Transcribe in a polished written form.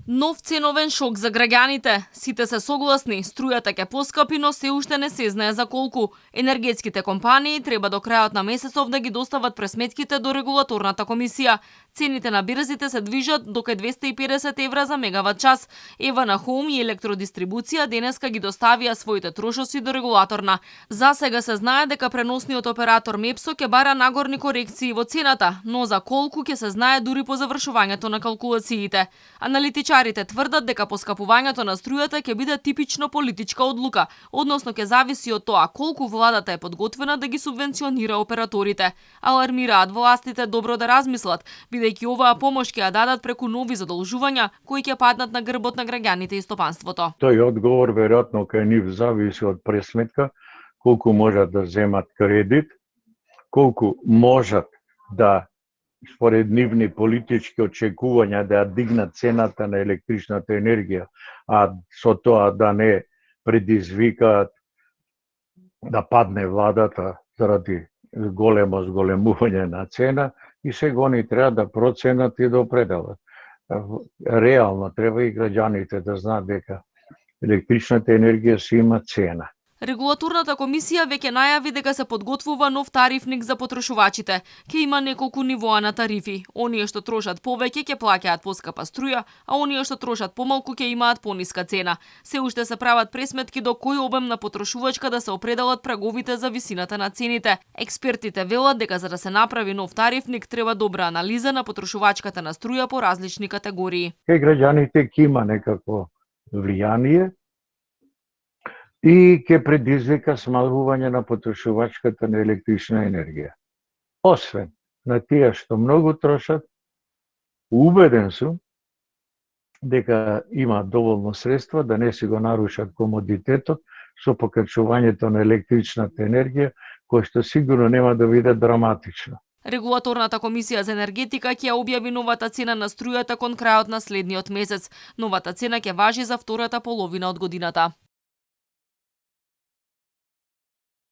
Нов ценовен шок за граѓаните. Сите се согласни, струјата ќе поскапи, но се уште не се знае за колку. Енергетските компании треба до крајот на месецов да ги достават пресметките до регулаторната комисија. Цените на бирзите се движат до кај 250 евра за мегават час. Ева на Хоум и Електродистрибуција денеска ги доставија своите трошоци до регулаторна. За сега се знае дека преносниот оператор Мепсо ќе бара нагорни корекции во цената, но за колку ќе се знае дури по завршувањето на калкулациите. Аналитичарите тврдат дека поскапувањето на струјата ќе биде типично политичка одлука, односно ќе зависи од тоа колку владата е подготвена да ги субвенционира операторите. Алармираат властите добро да размислат, бидејќи оваа помош ќе ја дадат преку нови задолжувања кои ќе паднат на грбот на граѓаните и стопанството. Тој одговор веројатно кај нив зависи од пресметка, колку можат да земат кредит, колку можат да според нивни политички очекувања да ја дигнат цената на електричната енергија, а со тоа да не предизвикаат да падне владата заради големо зголемување на цена, и сега они треба да проценат и да определат. Реално треба и граѓаните да знаат дека електричната енергија си има цена. Регулаторната комисија веќе најави дека се подготвува нов тарифник за потрошувачите. Ќе има неколку нивоа на тарифи. Оние што трошат повеќе ќе плаќаат поскапа струја, а оние што трошат помалку ќе имаат пониска цена. Се уште се прават пресметки до кој обем на потрошувачка да се определат праговите за висината на цените. Експертите велат дека за да се направи нов тарифник треба добра анализа на потрошувачката на струја по различни категории. Кај граѓаните ќе има некакво влијание и ќе предизвика смалување на потрошувачката на електрична енергија. Освен на тие што многу трошат, убеден сум дека има доволно средства да не си го нарушат комодитетот со покачувањето на електричната енергија, кој што сигурно нема да биде драматично. Регулаторната комисија за енергетика ќе ја објави новата цена на струјата кон крајот на следниот месец. Новата цена ќе важи за втората половина од годината.